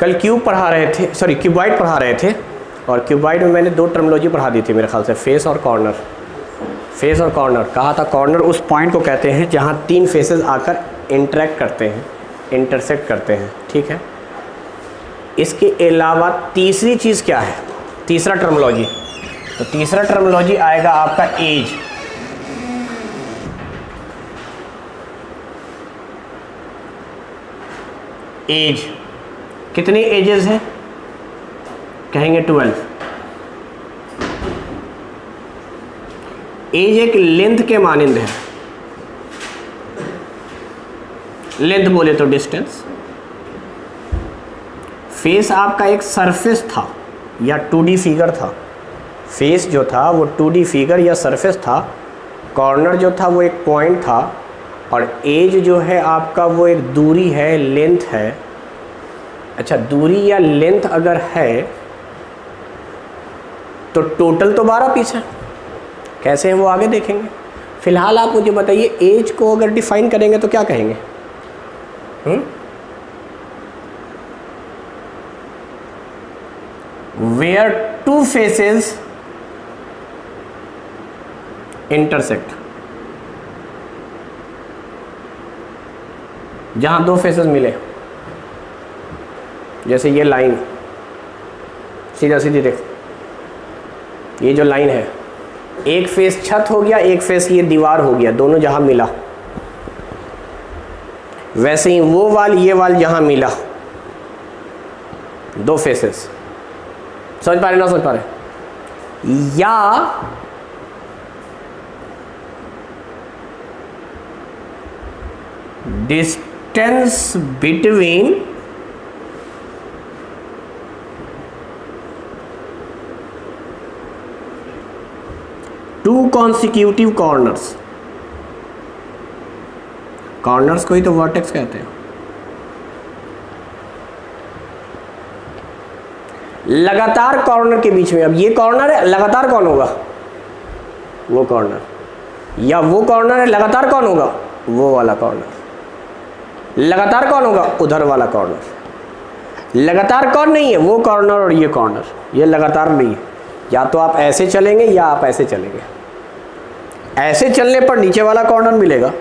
कल क्यूब पढ़ा रहे थे, सॉरी क्यूबॉइड पढ़ा रहे थे, और क्यूबॉइड में मैंने दो टर्मिनोलॉजी पढ़ा दी थी मेरे ख्याल से, फेस और कॉर्नर। फेस और कॉर्नर कहा था, कॉर्नर उस पॉइंट को कहते हैं जहाँ तीन फेसेस आकर इंटरेक्ट करते हैं, इंटरसेक्ट करते हैं, ठीक है। इसके अलावा तीसरी चीज़ क्या है, तीसरा टर्मिनोलॉजी, तो तीसरा टर्मिनोलॉजी आएगा आपका एज। एज कितने एजेस हैं, कहेंगे 12। एज एक लेंथ के मानिंद है, लेंथ बोले तो डिस्टेंस। फेस आपका एक सरफेस था या 2D फिगर था, फेस जो था वो 2D फिगर या सरफेस था, कॉर्नर जो था वो एक पॉइंट था, और एज जो है आपका वो एक दूरी है, लेंथ है। अच्छा, दूरी या लेंथ अगर है तो टोटल तो 12 पीस है, कैसे हैं वो आगे देखेंगे। फिलहाल आप मुझे बताइए एज को अगर डिफाइन करेंगे तो क्या कहेंगे? Where two faces intersect, जहां दो फेसेस मिले, जैसे ये लाइन सीधा सीधी देख, ये जो लाइन है, एक फेस छत हो गया, एक फेस ये दीवार हो गया, दोनों जहां मिला, वैसे ही वो वाल ये वाल जहां मिला, दो फेसेस। समझ पा रहे ना समझ पा रहे? या distance between two consecutive corners, corners को ही तो वर्टेक्स कहते हैं। लगातार कॉर्नर के बीच में, अब ये कॉर्नर है, लगातार कौन होगा? वो कॉर्नर। या वो कॉर्नर है, लगातार कौन होगा? वो वाला कॉर्नर। लगातार कौन होगा? उधर वाला कॉर्नर। लगातार कौन नहीं है? वो कॉर्नर और ये कॉर्नर, ये लगातार नहीं है। या तो आप ऐसे चलेंगे या आप ऐसे चलेंगे। ऐसे चलने पर नीचे वाला कॉर्नर मिलेगा,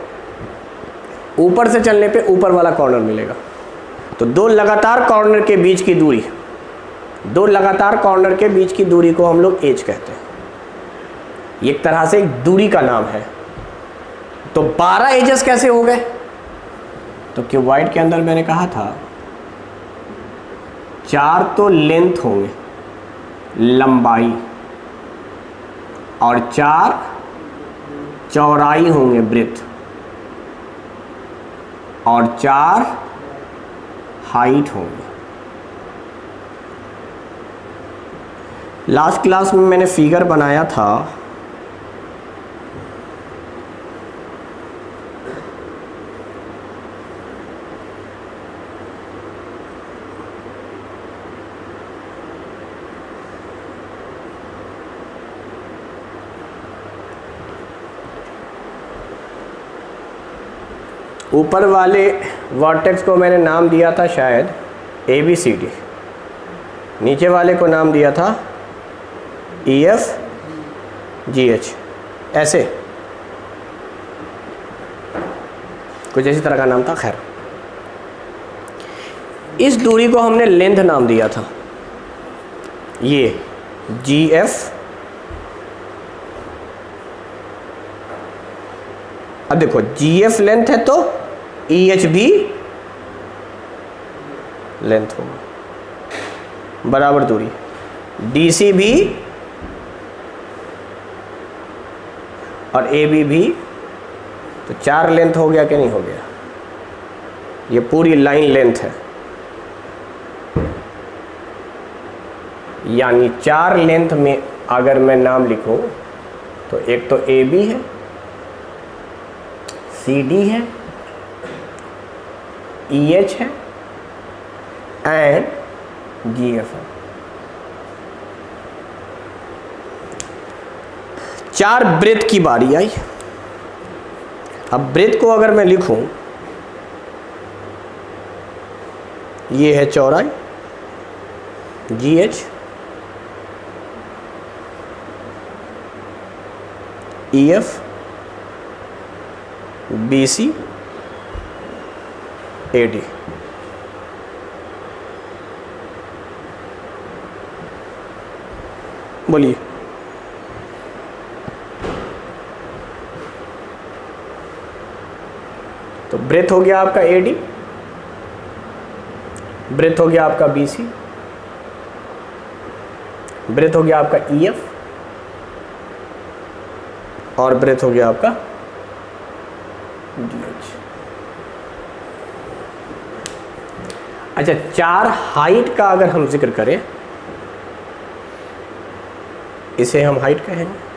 ऊपर से चलने पे ऊपर वाला कॉर्नर मिलेगा। तो दो लगातार कॉर्नर के बीच की दूरी, दो लगातार कॉर्नर के बीच की दूरी को हम लोग एज कहते हैं। एक तरह से एक दूरी का नाम है। तो 12 एजेस कैसे हो गए? तो क्यूबॉइड के अंदर मैंने कहा था 4 तो लेंथ होंगे, लंबाई, और 4 चौड़ाई होंगे, ब्रेथ, और 4 हाइट होंगे। लास्ट क्लास में मैंने फिगर बनाया था, ऊपर वाले वर्टेक्स को मैंने नाम दिया था शायद ABCD, नीचे वाले को नाम दिया था EFGH, ऐसे कुछ इसी तरह का नाम था। खैर, इस दूरी को हमने लेंथ नाम दिया था, ये GF। अब देखो GF लेंथ है तो EH भी लेंथ होगा, बराबर दूरी। DC भी और AB भी, तो 4 लेंथ हो गया कि नहीं हो गया? ये पूरी लाइन लेंथ है, यानी 4 लेंथ में अगर मैं नाम लिखूं तो एक तो AB है, CD है, EH है एंड GF है। 4 ब्रेथ की बारी आई। अब ब्रेथ को अगर मैं लिखूं, ये है चौड़ाई, GH EF BC AD। बोलिए। तो ब्रेथ हो गया आपका AD, ब्रेथ हो गया आपका BC, ब्रेथ हो गया आपका EF और ब्रेथ हो गया आपका DH। अच्छा, 4 हाइट का अगर हम जिक्र करें, इसे हम हाइट कहेंगे।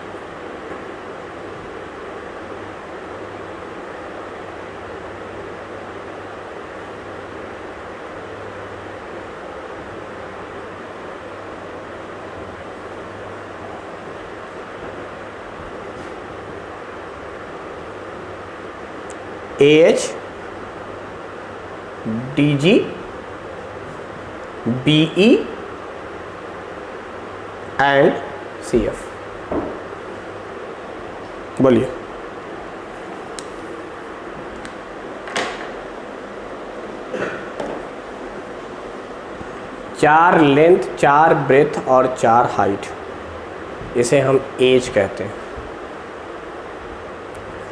AH DG BE and CF। बोलिए। चार लेंथ, 4 ब्रेथ और 4 हाइट, इसे हम एज कहते हैं।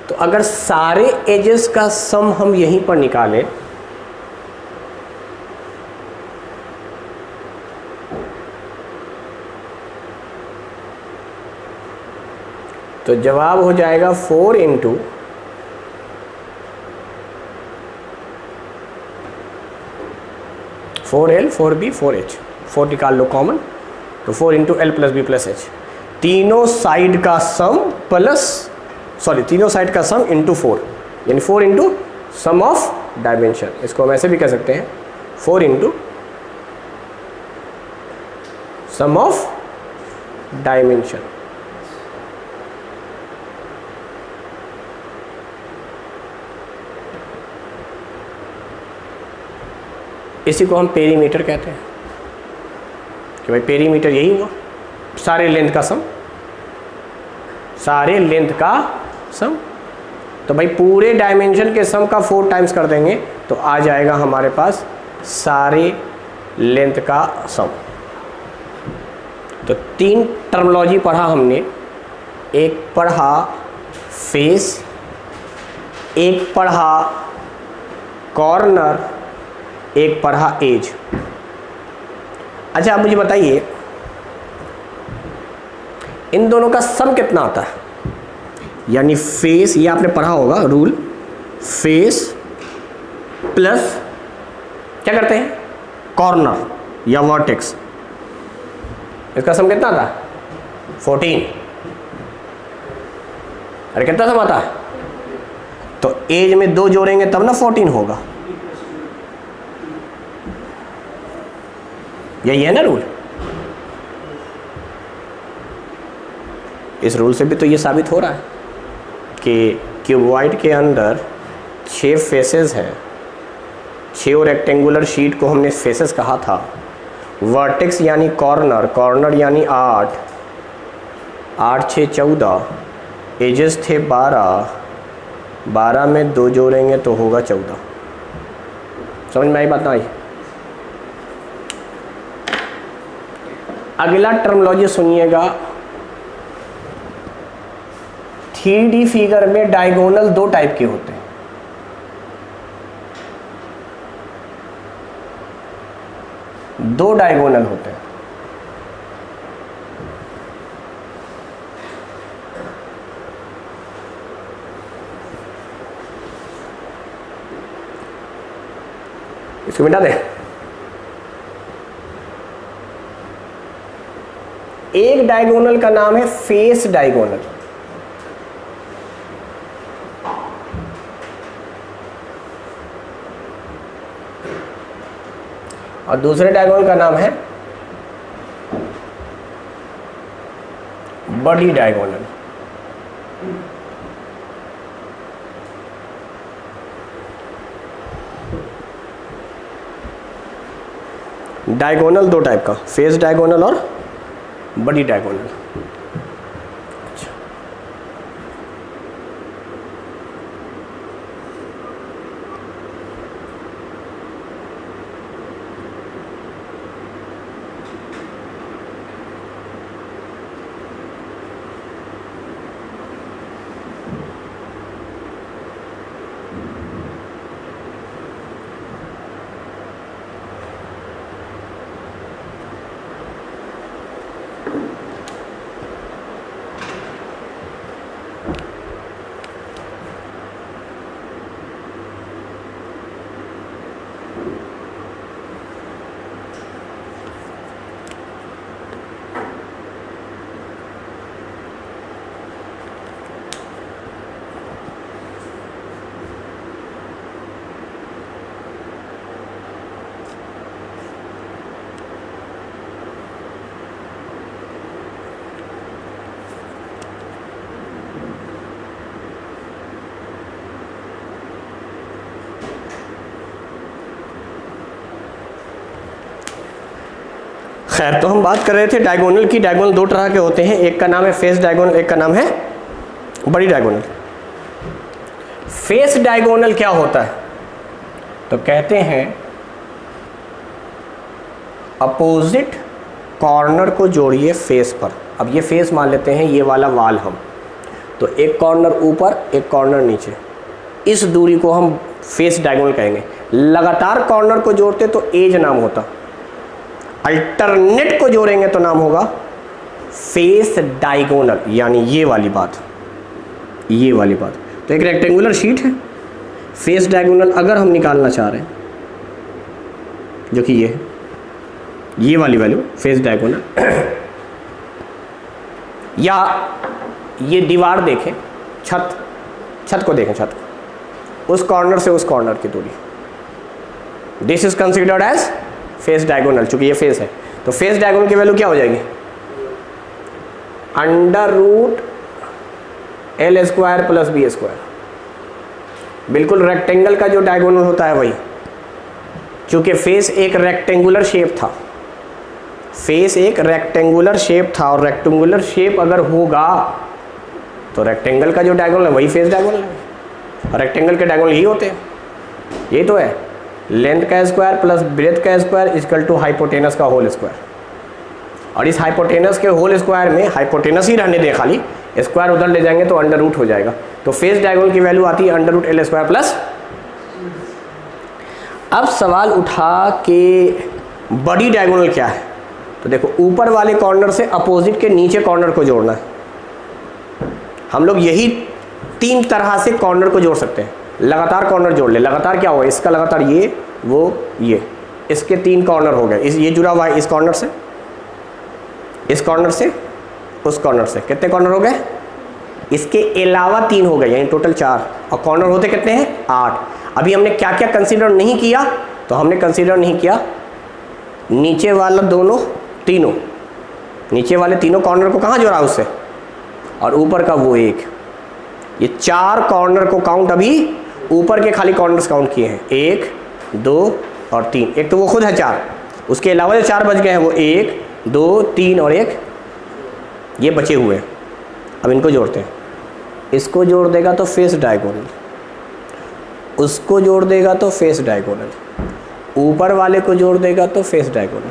तो अगर सारे एजेस का सम हम यहीं पर निकालें, तो जवाब हो जाएगा 4 इंटू 4L 4B 4H। 4 निकाल लो कॉमन, तो 4 into L plus B plus H, तीनों साइड का सम प्लस, सॉरी तीनों साइड का सम इंटू 4, यानी 4 इंटू सम ऑफ डायमेंशन। इसको हम ऐसे भी कह सकते हैं 4 इंटू सम ऑफ डायमेंशन। इसी को हम पेरीमीटर कहते हैं कि भाई पेरीमीटर यही हुआ, सारे लेंथ का सम, सारे लेंथ का सम। तो भाई पूरे डायमेंशन के सम का 4 टाइम्स कर देंगे तो आ जाएगा हमारे पास सारे लेंथ का सम। तो 3 टर्मोलॉजी पढ़ा हमने, एक पढ़ा फेस, एक पढ़ा कॉर्नर, एक पढ़ा एज। अच्छा, आप मुझे बताइए इन दोनों का सम कितना आता है? यानी फेस, ये आपने पढ़ा होगा रूल, फेस प्लस क्या करते हैं कॉर्नर या वर्टेक्स, इसका सम कितना आता है? 14। अरे कितना सम आता है? तो एज में 2 जोड़ेंगे तब ना 14 होगा, यही है ना रूल। इस रूल से भी तो ये साबित हो रहा है कि क्यूबॉइड के अंदर 6 फेसेस हैं। 6 रेक्टेंगुलर शीट को हमने फेसेस कहा था। वर्टेक्स यानी कॉर्नर, कॉर्नर यानी 8, 8 6 14, एजेस थे 12, 12 में 2 जोड़ेंगे तो होगा 14। समझ में आई बात ना आई? अगला टर्मोलॉजी सुनिएगा। 3D फिगर में डायगोनल 2 टाइप के होते हैं। दो डायगोनल होते हैं। इसको मिटा दें। एक डायगोनल का नाम है फेस डायगोनल, और दूसरे डायगोनल का नाम है बॉडी डायगोनल। डायगोनल दो टाइप का, फेस डायगोनल और बड़ी डायगोनल। खैर, तो हम बात कर रहे थे डायगोनल की। डायगोनल दो तरह के होते हैं, एक का नाम है फेस डायगोनल, एक का नाम है बड़ी डायगोनल। फेस डायगोनल क्या होता है? तो कहते हैं अपोजिट कॉर्नर को जोड़िए फेस पर। अब ये फेस मान लेते हैं, ये वाला वाल हम, तो एक कॉर्नर ऊपर एक कॉर्नर नीचे, इस दूरी को हम फेस डायगोनल कहेंगे। लगातार कॉर्नर को जोड़ते तो एज नाम होता, अल्टरनेट को जोड़ेंगे तो नाम होगा फेस डायगोनल, यानी ये वाली बात, ये वाली बात। तो एक रेक्टेंगुलर शीट है, फेस डायगोनल अगर हम निकालना चाह रहे हैं, जो कि ये वाली वैल्यू फेस डायगोनल, या ये दीवार देखें, छत को देखें, छत को, उस कॉर्नर से उस कॉर्नर की दूरी, this is considered as face diagonal. चूंकि ये फेस है तो फेस डायगोनल की वैल्यू क्या हो जाएगी? √L² + B²। बिल्कुल रेक्टेंगल का जो डायगोनल होता है वही, चूंकि फेस एक रेक्टेंगुलर शेप था, फेस एक रेक्टेंगुलर शेप था, और रेक्टेंगुलर शेप अगर होगा तो रेक्टेंगल का जो डायगोनल है वही फेस डायगोनल है, और रेक्टेंगल के डायगोनल ही होते हैं। ये तो है लेंथ का स्क्वायर प्लस ब्रेथ का स्क्वायर इक्वल टू हाइपोटेनस का होल स्क्वायर, और इस हाइपोटेनस के होल स्क्वायर में हाइपोटेनस ही रहने दें खाली, स्क्वायर उधर ले जाएंगे तो अंडर रूट हो जाएगा। तो फेस डायगोनल की वैल्यू आती है √L² प्लस। अब सवाल उठा कि बड़ी डायगोनल क्या है? तो देखो, ऊपर वाले कॉर्नर से अपोजिट के नीचे कॉर्नर को जोड़ना है। हम लोग यही 3 तरह से कॉर्नर को जोड़ सकते हैं। लगातार कॉर्नर जोड़ ले, लगातार क्या होगा? इसका लगातार ये, वो, ये, इसके 3 कॉर्नर हो गए। ये जुड़ा हुआ है इस कॉर्नर से, इस कॉर्नर से, उस कॉर्नर से। कितने कॉर्नर हो गए? इसके अलावा 3 हो गए, यानी टोटल 4। और कॉर्नर होते कितने हैं? 8। अभी हमने क्या क्या कंसीडर नहीं किया? तो हमने कंसीडर नहीं किया नीचे वाला दोनों, तीनों, नीचे वाले तीनों कॉर्नर को कहाँ जोड़ा उससे, और ऊपर का वो एक। ये 4 कॉर्नर को काउंट, अभी ऊपर के खाली कॉर्नर्स काउंट किए हैं, 1, 2 और 3। एक तो वो खुद है 4, उसके अलावा जो 4 बच गए हैं वो 1, 2, 3 और 1 ये बचे हुए हैं। अब इनको जोड़ते हैं। इसको जोड़ देगा तो फेस डायगोनल, उसको जोड़ देगा तो फेस डायगोनल, ऊपर वाले को जोड़ देगा तो फेस डायगोनल।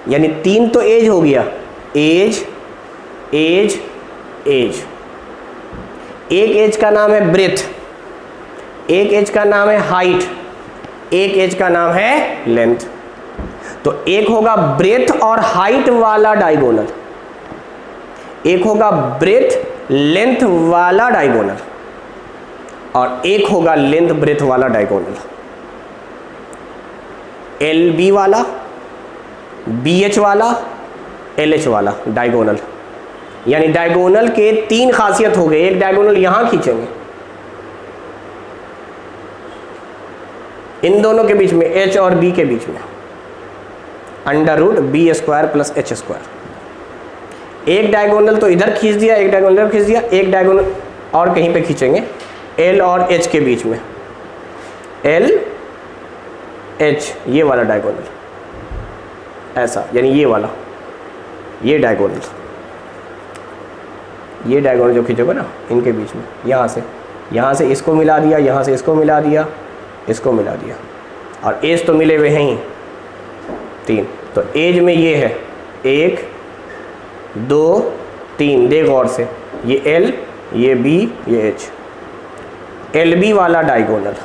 यानी 3 तो एज हो गया, एज, एज, एज। एक एज का नाम है ब्रेथ, एक एज का नाम है हाइट, एक एज का नाम है लेंथ। तो एक होगा ब्रेथ और हाइट वाला डायगोनल, एक होगा ब्रेथ लेंथ वाला डायगोनल, और एक होगा लेंथ ब्रेथ वाला डायगोनल। LB वाला, BH वाला, LH वाला डायगोनल। यानी डायगोनल के 3 खासियत हो गए। एक डायगोनल यहां खींचेंगे, इन दोनों के बीच में, H और B के बीच में, √B² + H²। एक डायगोनल तो इधर खींच दिया, एक डायगोनल इधर खींच दिया, एक डायगोनल और कहीं पे खींचेंगे L और H के बीच में, L, H, ये वाला डायगोनल। ऐसा, यानी ये वाला, ये डायगोनल जो खींचोगे ना इनके बीच में, यहाँ से इसको मिला दिया, यहाँ से इसको मिला दिया, इसको मिला दिया, और एज तो मिले हुए हैं ही 3, तो एज में ये है 1 2 3, देख और से, ये L, ये B, ये H, LB वाला डायगोनल,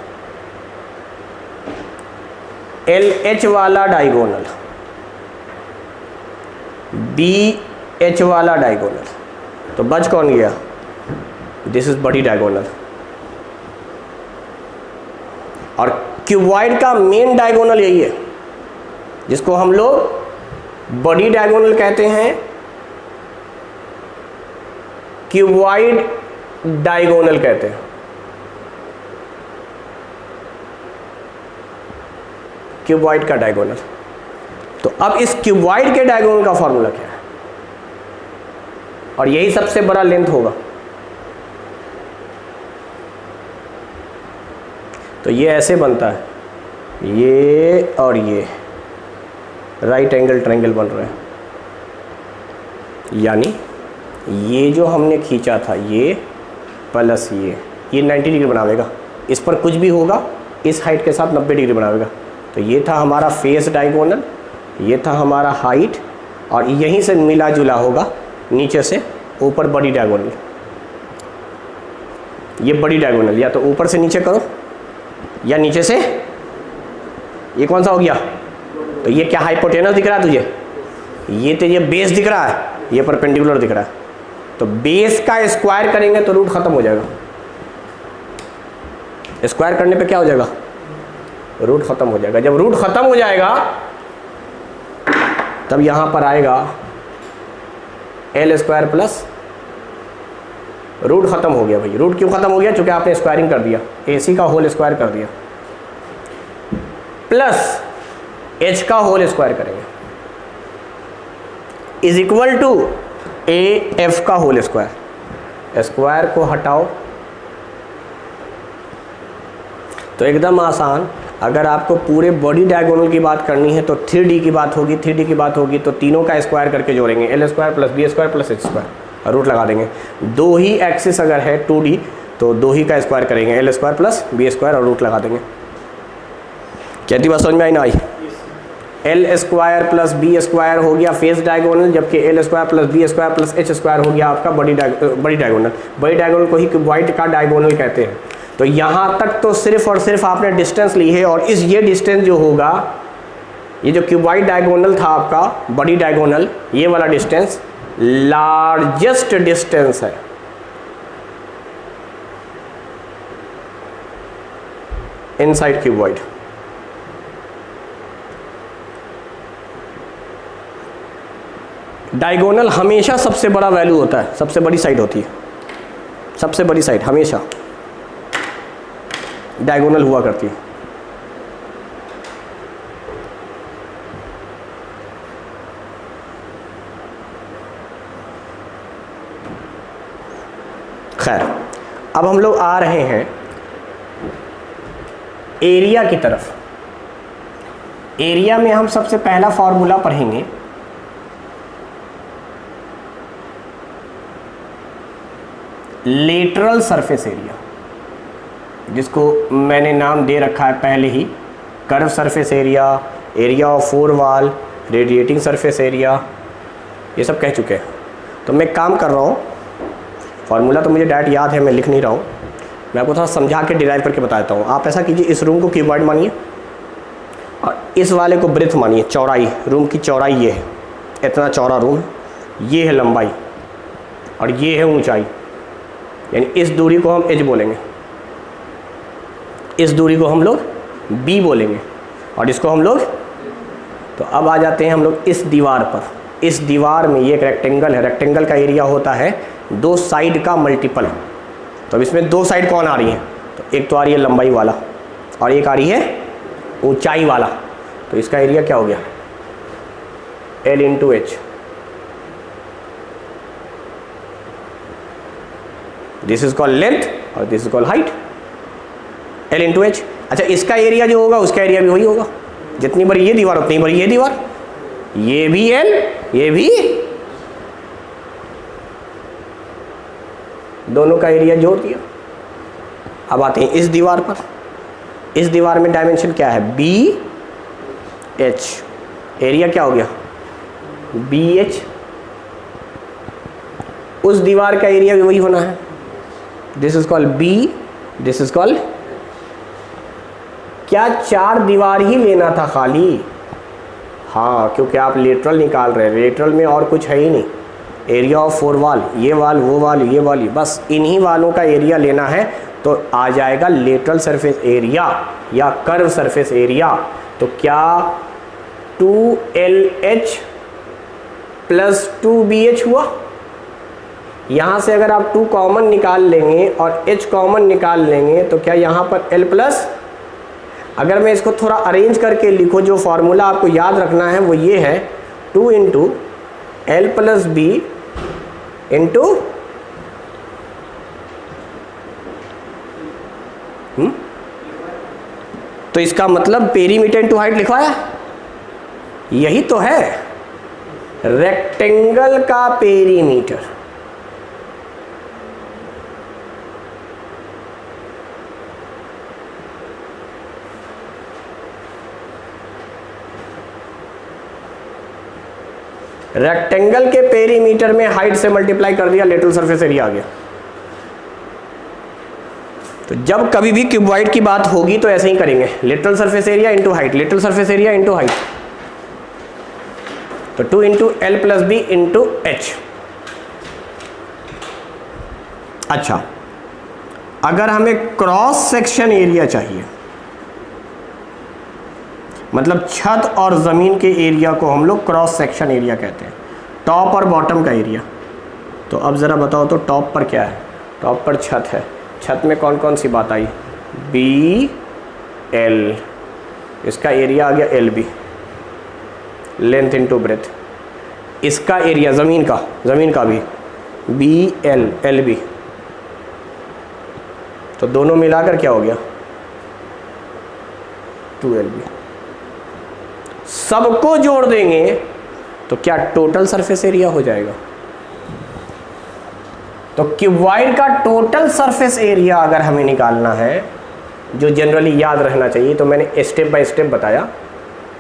LH वाला डायगोनल, BH वाला डायगोनल, तो बच कौन गया? दिस इज बड़ी डायगोनल। और क्यूबॉइड का मेन डायगोनल यही है, जिसको हम लोग बड़ी डायगोनल कहते हैं, क्यूबॉइड डायगोनल कहते हैं। क्यूबॉइड का डायगोनल। तो अब इस क्यूबॉइड के डायगोनल का फॉर्मूला क्या है? और यही सबसे बड़ा लेंथ होगा। तो ये ऐसे बनता है, ये और ये राइट एंगल ट्रायंगल बन रहा है, यानी ये जो हमने खींचा था ये प्लस ये 90 डिग्री बनावेगा। इस पर कुछ भी होगा इस हाइट के साथ 90 डिग्री बनावेगा। तो ये था हमारा फेस डायगोनल, ये था हमारा हाइट, और यहीं से मिला जुला होगा नीचे से ऊपर बड़ी डायगोनल। ये बड़ी डायगोनल या तो ऊपर से नीचे करो या नीचे से, ये कौन सा हो गया? तो ये क्या हाइपोटेनस दिख रहा है तुझे? ये तो ये बेस दिख रहा है, ये परपेंडिकुलर दिख रहा है। तो बेस का स्क्वायर करेंगे तो रूट खत्म हो जाएगा। स्क्वायर करने पे क्या हो जाएगा? रूट खत्म हो जाएगा। जब रूट खत्म हो जाएगा तब यहां पर आएगा L² प्लस, रूट खत्म हो गया भाई। रूट क्यों खत्म हो गया? चूंकि आपने स्क्वायरिंग कर दिया, AC का होल स्क्वायर कर दिया, प्लस H का होल स्क्वायर करेंगे, इज इक्वल टू AF का होल स्क्वायर। स्क्वायर को हटाओ तो एकदम आसान। अगर आपको पूरे बॉडी डायगोनल की बात करनी है तो 3D की बात होगी, 3D की बात होगी तो तीनों का स्क्वायर करके जोड़ेंगे, L² plus B² plus H², root लगा देंगे। दो ही एक्सिस अगर है 2D तो दो ही का स्क्वायर करेंगे, L² प्लस B² और रूट लगा देंगे। कहती बात समझ में आई ना आई? L² प्लस B² हो गया फेस डायगोनल, जबकि L² plus B² plus H² हो गया आपका बड़ी डायगोनल। बड़ी डायगोनल को ही क्यूबॉइड का डायगोनल कहते हैं। तो यहाँ तक तो सिर्फ और सिर्फ आपने डिस्टेंस ली है, और ये डिस्टेंस जो होगा, ये जो क्यूबॉइड डायगोनल था आपका बड़ी डायगोनल, ये वाला डिस्टेंस लार्जेस्ट डिस्टेंस है। Inside cuboid. डायगोनल हमेशा सबसे बड़ा वैल्यू होता है, सबसे बड़ी साइड होती है, सबसे बड़ी साइड हमेशा डायगोनल हुआ करती है। खैर, अब हम लोग आ रहे हैं एरिया की तरफ। एरिया में हम सबसे पहला फॉर्मूला पढ़ेंगे, लेटरल सरफेस एरिया, जिसको मैंने नाम दे रखा है पहले ही, curve surface area, area of four wall, radiating surface area, ये सब कह चुके हैं। तो मैं काम कर रहा हूँ, फार्मूला तो मुझे डायरेक्ट याद है, मैं लिख नहीं रहा हूँ, मैं आपको थोड़ा समझा के डिराइव करके बता देता हूँ। आप ऐसा कीजिए, इस रूम को क्यूबॉइड मानिए और इस वाले को ब्रेथ मानिए, चौड़ाई, रूम की चौड़ाई ये है, इतना चौड़ा रूम, ये है लंबाई और ये है ऊंचाई, यानी इस दूरी को हम एच बोलेंगे, इस दूरी को हम लोग बी बोलेंगे और इसको हम लोग। तो अब आ जाते हैं हम लोग इस दीवार पर। इस दीवार में ये एक रेक्टेंगल है, रेक्टेंगल का एरिया होता है दो साइड का मल्टीपल। तो अब इसमें दो साइड कौन आ रही हैं? तो एक तो आ रही है लंबाई वाला और एक आ रही है ऊंचाई वाला। तो इसका एरिया क्या हो गया? L into H. This is called length और this is called height, L into H. अच्छा, इसका एरिया जो होगा उसका एरिया भी वही होगा, जितनी बड़ी ये दीवार उतनी बड़ी ये दीवार, ये भी L, ये भी, दोनों का एरिया जोड़ दिया। अब आते हैं इस दीवार पर। इस दीवार में डायमेंशन क्या है? BH। एरिया क्या हो गया? BH। उस दीवार का एरिया भी वही होना है। This is called B, this is called. क्या 4 दीवार ही लेना था खाली? हाँ, क्योंकि आप लेटरल निकाल रहे हैं, लेटरल में और कुछ है ही नहीं। एरिया ऑफ 4 वाल, ये वाल, वो वाल, ये वाली, बस इन्हीं वालों का एरिया लेना है तो आ जाएगा लेटरल सरफेस एरिया या कर्व सरफेस एरिया। तो क्या 2LH प्लस 2BH हुआ? यहाँ से अगर आप 2 कॉमन निकाल लेंगे और H कॉमन निकाल लेंगे तो क्या यहाँ पर L प्लस, अगर मैं इसको थोड़ा अरेंज करके लिखूँ, जो फॉर्मूला आपको याद रखना है वो ये है 2 into L plus B into तो इसका मतलब पेरीमीटर इंटू हाइट लिखवाया, यही तो है रेक्टेंगल का पेरीमीटर। रेक्टेंगल के पेरीमीटर में हाइट से मल्टीप्लाई कर दिया, लेटरल सरफेस एरिया आ गया। तो जब कभी भी क्यूबॉइड की बात होगी तो ऐसे ही करेंगे, lateral surface area into height, lateral surface area into height. तो 2 into L plus B into H। अच्छा, अगर हमें क्रॉस सेक्शन एरिया चाहिए, मतलब छत और ज़मीन के एरिया को हम लोग क्रॉस सेक्शन एरिया कहते हैं, टॉप और बॉटम का एरिया। तो अब ज़रा बताओ तो टॉप पर क्या है? टॉप पर छत है, छत में कौन कौन सी बात आई? BL, इसका एरिया आ गया LB, लेंथ इंटू ब्रेथ। इसका एरिया ज़मीन का भी BL LB, तो दोनों मिलाकर क्या हो गया? 2LB। सबको जोड़ देंगे तो क्या टोटल सरफेस एरिया हो जाएगा? तो क्यूबॉइड का टोटल सरफेस एरिया अगर हमें निकालना है, जो जनरली याद रहना चाहिए, तो मैंने स्टेप बाय स्टेप बताया।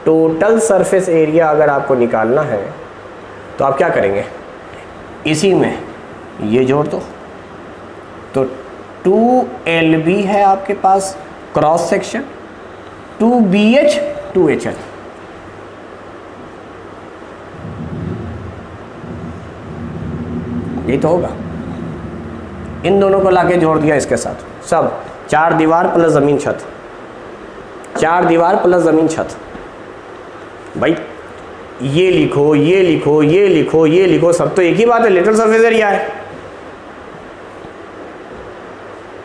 टोटल सरफेस एरिया अगर आपको निकालना है तो आप क्या करेंगे? इसी में ये जोड़ दो। तो 2LB है आपके पास क्रॉस सेक्शन, 2BH 2HL। यही तो होगा। इन दोनों को लाके जोड़ दिया इसके साथ, सब 4 दीवार प्लस ज़मीन छत, 4 दीवार प्लस ज़मीन छत। भाई ये लिखो, ये लिखो, ये लिखो, ये लिखो, सब तो एक ही बात है, लेटरल सरफेस एरिया है।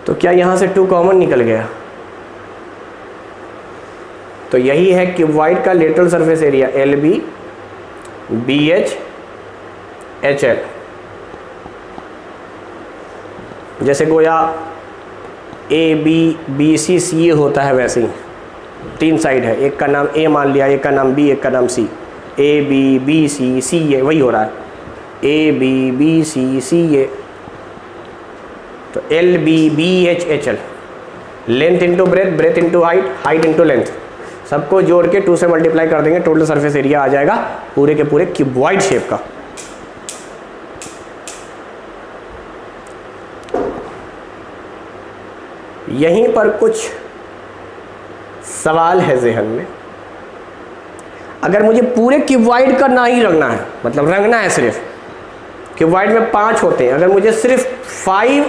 तो क्या यहाँ से 2 कॉमन निकल गया? तो यही है क्यूबॉइड का lateral surface area, LB BH HL। जैसे गोया ABBCCA होता है, वैसे ही 3 साइड है, एक का नाम A मान लिया, एक का नाम B, एक का नाम C। ABBCCA वही हो रहा है, ABBCCA। तो LBBHHL, length into breath, breath into height, height into length, सबको जोड़ के 2 से मल्टीप्लाई कर देंगे, टोटल सरफेस एरिया आ जाएगा पूरे के पूरे क्यूबॉइड शेप का। यहीं पर कुछ सवाल है जहन में। अगर मुझे पूरे क्यूबॉइड का ना ही रंगना है, मतलब रंगना है सिर्फ, क्यूबॉइड में 5 होते हैं, अगर मुझे सिर्फ 5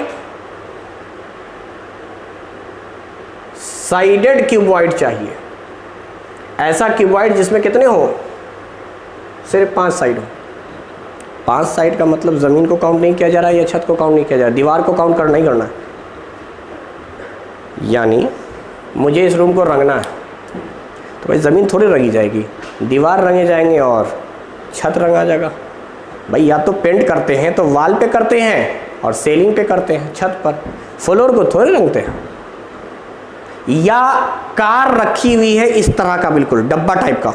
साइडेड क्यूबॉइड चाहिए, ऐसा क्यूबॉइड जिसमें कितने हो? सिर्फ 5 साइड हो। 5 साइड का मतलब ज़मीन को काउंट नहीं किया जा रहा है या छत को काउंट नहीं किया जा रहा है, दीवार को काउंट करना ही करना है। यानी मुझे इस रूम को रंगना है तो भाई ज़मीन थोड़ी रंगी जाएगी, दीवार रंगे जाएंगे और छत रंगा जाएगा। भाई या तो पेंट करते हैं तो वाल पे करते हैं और सीलिंग पे करते हैं, छत पर, फ्लोर को थोड़े रंगते हैं। या कार रखी हुई है इस तरह का, बिल्कुल डब्बा टाइप का,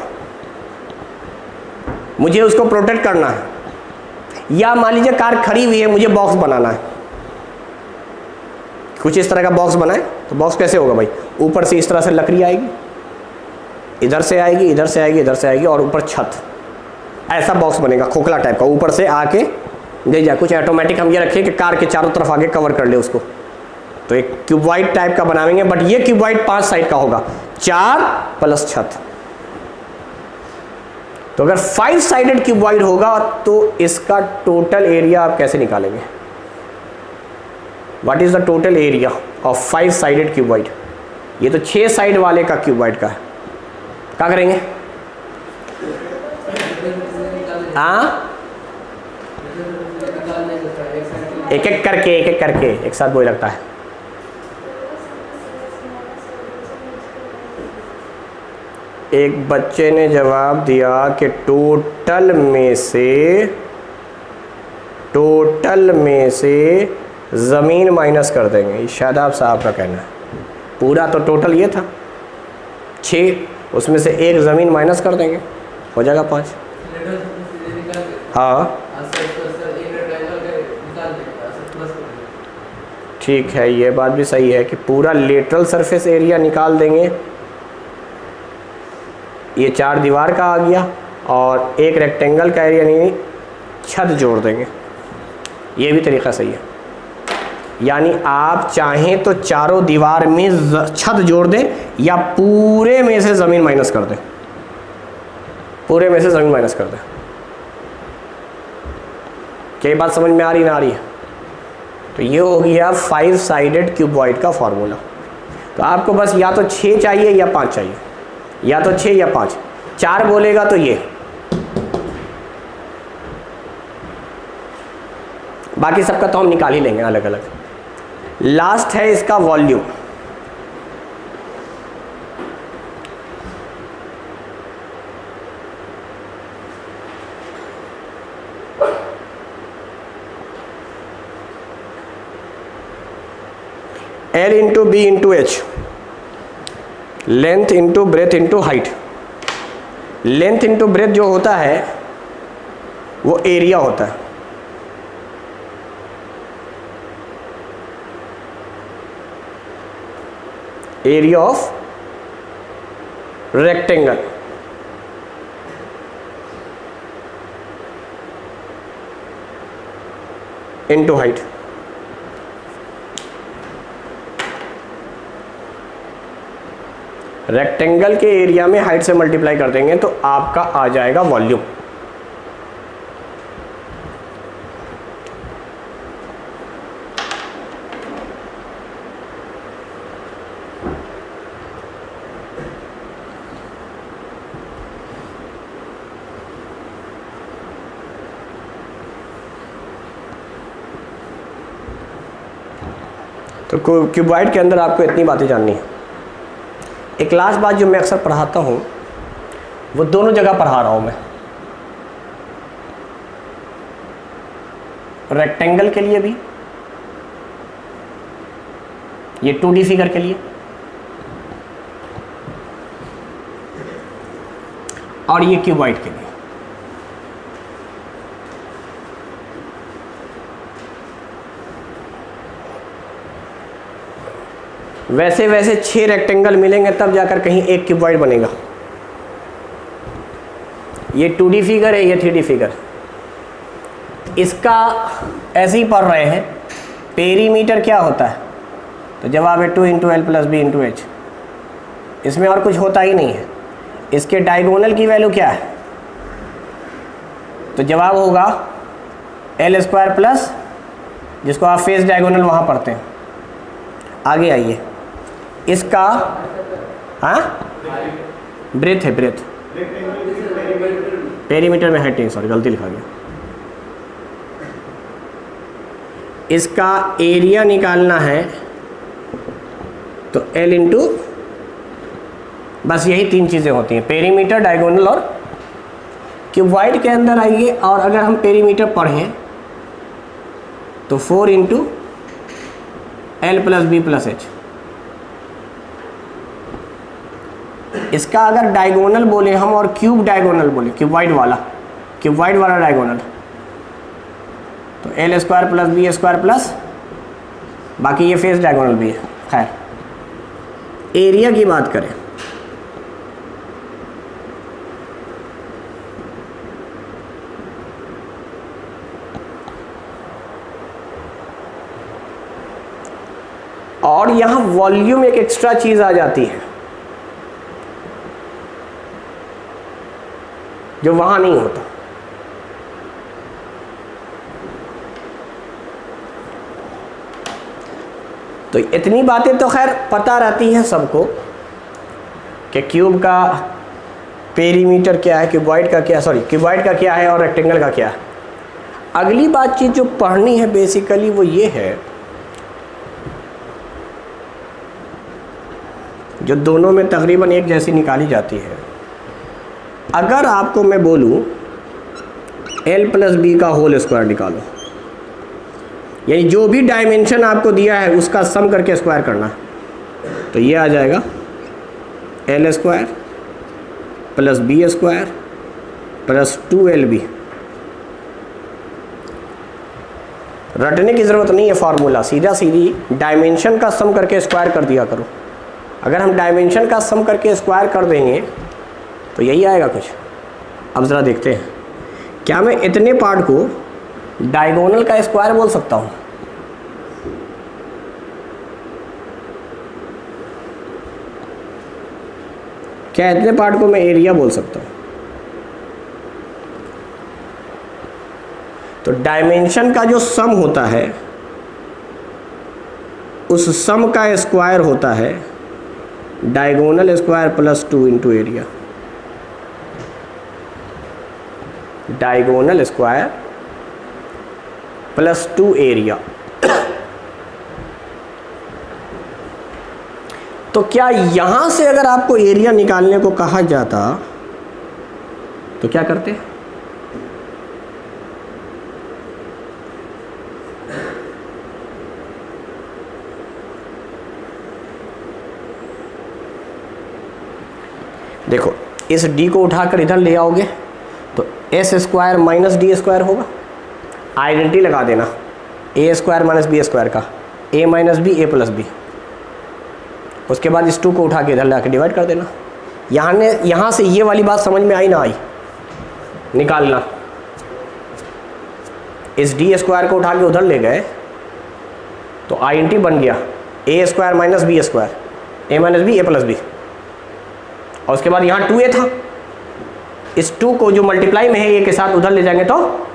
मुझे उसको प्रोटेक्ट करना है, या मान लीजिए कार खड़ी हुई है, मुझे बॉक्स बनाना है, कुछ इस तरह का बॉक्स बनाए, तो बॉक्स कैसे होगा भाई, ऊपर से इस तरह से लकड़ी आएगी, इधर से आएगी, इधर से आएगी, इधर से आएगी, और ऊपर छत, ऐसा बॉक्स बनेगा खोखला टाइप का, ऊपर से आके दे जाए। कुछ ऑटोमेटिक हम ये रखें कि कार के चारों तरफ आगे कवर कर ले उसको, तो एक क्यूबॉइड टाइप का बनाएंगे, बट ये क्यूबॉइड 5 साइड का होगा, 4 प्लस छत। तो अगर 5 साइडेड क्यूबॉइड होगा तो इसका टोटल एरिया आप कैसे निकालेंगे? What is the total area of 5 sided cuboid? ये तो 6 साइड वाले का क्यूबॉइड का है, क्या करेंगे? हाँ, एक एक करके एक साथ बोल लगता है। एक बच्चे ने जवाब दिया कि टोटल में से ज़मीन माइनस कर देंगे। शादाब साहब का कहना है, पूरा तो टोटल ये था 6, उसमें से एक ज़मीन माइनस कर देंगे, हो जाएगा 5। हाँ ठीक है, ये बात भी सही है कि पूरा लेटरल सरफेस एरिया निकाल देंगे, ये 4 दीवार का आ गया, और एक रेक्टेंगल का एरिया नहीं, छत जोड़ देंगे, ये भी तरीका सही है। यानी आप चाहें तो चारों दीवार में छत जोड़ दें, या पूरे में से ज़मीन माइनस कर दें, पूरे में से ज़मीन माइनस कर दें। क्या बात समझ में आ रही ना आ रही है? तो ये हो गया 5 साइडेड क्यूबॉइड का फॉर्मूला। तो आपको बस या तो 6 चाहिए या 5 चाहिए, या तो 6 या 5। 4 बोलेगा तो ये, बाकी सबका तो हम निकाल ही लेंगे अलग अलग। लास्ट है इसका volume. L into B into H, length into breadth into height. Length into breadth जो होता है वो एरिया होता है, area of rectangle. Into height. Rectangle के एरिया में हाइट से मल्टीप्लाई कर देंगे तो आपका आ जाएगा वॉल्यूम। तो क्यूबॉइड के अंदर आपको इतनी बातें जाननी है। एक लास्ट बात जो मैं अक्सर पढ़ाता हूँ, वो दोनों जगह पढ़ा रहा हूँ मैं, रेक्टेंगल के लिए भी, ये 2D फिगर के लिए, और ये क्यूबॉइड के लिए। वैसे वैसे 6 रेक्टेंगल मिलेंगे तब जाकर कहीं एक क्यूबॉइड बनेगा। ये 2D फिगर है, ये 3D फिगर। इसका ऐसे ही पढ़ रहे हैं, पेरीमीटर क्या होता है, तो जवाब है 2 into L plus B into H. इसमें और कुछ होता ही नहीं है। इसके डायगोनल की वैल्यू क्या है, तो जवाब होगा एल स्क्वायर प्लस, जिसको आप फेस डायगोनल वहाँ पढ़ते हैं। आगे आइए, इसका हाँ ब्रेथ है, ब्रेथ पेरीमीटर में हाइट, सॉरी गलती लिखा गया। इसका एरिया निकालना है तो L इंटू, बस यही 3 चीज़ें होती हैं, पेरीमीटर, डायगोनल और क्यूबॉइड के अंदर आइए। और अगर हम पेरीमीटर पढ़ें तो 4 into L plus B plus H. इसका अगर डायगोनल बोले हम और क्यूब डायगोनल बोले, क्यूबॉइड वाला, क्यूबॉइड वाला डायगोनल, तो L square plus B square plus बाकी ये फेस डायगोनल भी है। खैर एरिया की बात करें, और यहां वॉल्यूम एक एक्स्ट्रा चीज आ जाती है जो वहां नहीं होता। तो इतनी बातें तो खैर पता रहती हैं सबको कि क्यूब का पेरीमीटर क्या है, क्यूबॉइड का क्या, सॉरी क्यूबॉइड का क्या है और रेक्टेंगल का क्या है। अगली बातचीत जो पढ़नी है बेसिकली वो ये है, जो दोनों में तकरीबन एक जैसी निकाली जाती है। अगर आपको मैं बोलूं l प्लस बी का होल स्क्वायर निकालो, यानी जो भी डायमेंशन आपको दिया है उसका सम करके स्क्वायर करना, तो ये आ जाएगा L square plus B square plus 2lb। रटने की ज़रूरत नहीं है फार्मूला, सीधा सीधी डायमेंशन का सम करके स्क्वायर कर दिया करो। अगर हम डायमेंशन का सम करके स्क्वायर कर देंगे तो यही आएगा कुछ। अब ज़रा देखते हैं, क्या मैं इतने पार्ट को डायगोनल का स्क्वायर बोल सकता हूँ? क्या इतने पार्ट को मैं एरिया बोल सकता हूँ? तो डायमेंशन का जो सम होता है उस सम का स्क्वायर होता है diagonal square plus 2 into area. Diagonal square plus 2 area. तो क्या यहां से अगर आपको एरिया निकालने को कहा जाता तो क्या करते? देखो इस d को उठाकर इधर ले आओगे तो S square minus D square होगा। आइडेंटिटी लगा देना ए स्क्वायर माइनस बी स्क्वायर का, ए माइनस बी ए प्लस बी। उसके बाद इस 2 को उठा के इधर ला के डिवाइड कर देना। यहाँ से ये वाली बात समझ में आई ना आई? निकालना इस डी स्क्वायर को उठा के उधर ले गए तो आइडेंटिटी बन गया ए स्क्वायर माइनस बी स्क्वायर, ए माइनस बी ए प्लस बी। और उसके बाद यहाँ 2a था, इस 2 को जो मल्टीप्लाई में है ए के साथ उधर ले जाएंगे तो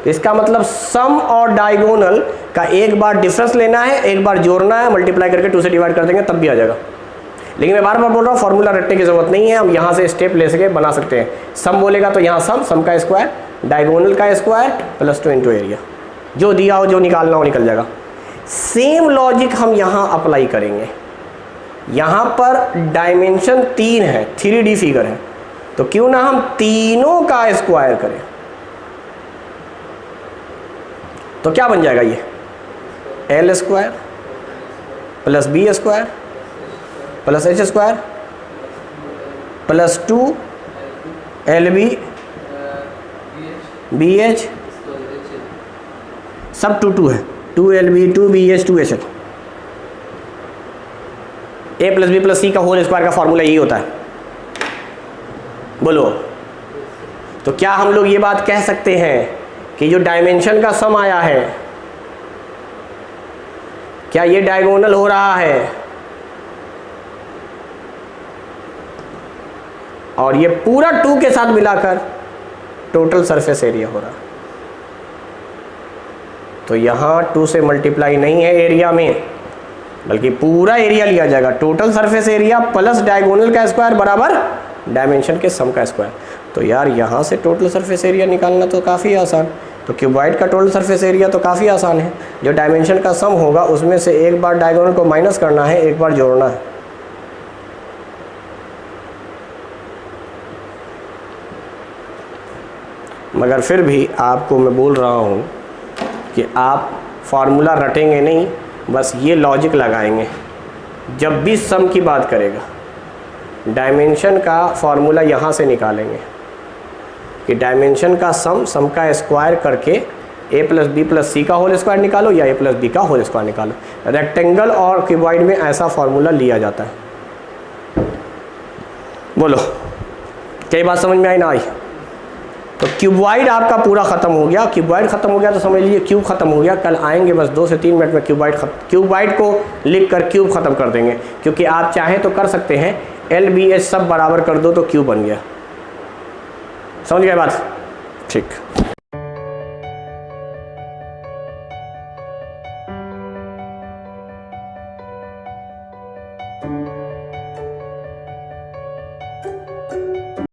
इसका मतलब सम और डायगोनल का एक बार डिफरेंस लेना है, एक बार जोड़ना है, मल्टीप्लाई करके 2 से डिवाइड कर देंगे तब भी आ जाएगा। लेकिन मैं बार बार बोल रहा हूँ फॉर्मूला रटने की ज़रूरत नहीं है, हम यहाँ से स्टेप ले सके बना सकते हैं। सम बोलेगा तो यहाँ सम का स्क्वायर डायगोनल का स्क्वायर प्लस 2 इंटू एरिया, जो दिया हो जो निकालना हो निकल जाएगा। सेम लॉजिक हम यहाँ अप्लाई करेंगे। यहाँ पर डायमेंशन 3 है, 3D फिगर है, तो क्यों ना हम तीनों का स्क्वायर करें। तो क्या बन जाएगा ये L square plus B square plus H square plus 2 LB BH, सब 2 है, 2LB 2BH 2H। A plus B plus C का होल स्क्वायर का फॉर्मूला यही होता है। बोलो, तो क्या हम लोग ये बात कह सकते हैं कि जो डायमेंशन का सम आया है क्या ये डायगोनल हो रहा है? और ये पूरा 2 के साथ मिलाकर टोटल सरफेस एरिया हो रहा है। तो यहाँ 2 से मल्टीप्लाई नहीं है एरिया में, बल्कि पूरा एरिया लिया जाएगा। Total surface area plus diagonal का स्क्वायर बराबर डायमेंशन के सम का स्क्वायर। तो यार यहाँ से टोटल सरफेस एरिया निकालना तो काफ़ी आसान। तो क्यूबॉइड का टोटल सरफेस एरिया तो काफ़ी आसान है। जो डायमेंशन का सम होगा उसमें से एक बार डायगोनल को माइनस करना है, एक बार जोड़ना है। मगर फिर भी आपको मैं बोल रहा हूँ कि आप फार्मूला रटेंगे नहीं, बस ये लॉजिक लगाएंगे। जब भी सम की बात करेगा डायमेंशन का फार्मूला यहाँ से निकालेंगे, कि डायमेंशन का सम का स्क्वायर करके a plus B plus C का होल स्क्वायर निकालो या a प्लस बी का होल स्क्वायर निकालो। रेक्टेंगल और क्यूबॉइड में ऐसा फॉर्मूला लिया जाता है। बोलो कई बात समझ में आई ना आई? तो क्यूबॉइड आपका पूरा ख़त्म हो गया। क्यूबॉइड ख़त्म हो गया तो समझ लीजिए क्यूब ख़त्म हो गया। कल आएंगे बस 2 से 3 मिनट में क्यूबॉइड को लिख कर क्यूब ख़त्म कर देंगे, क्योंकि आप चाहें तो कर सकते हैं LBH सब बराबर कर दो तो क्यूब बन गया। समझ गए बात? ठीक।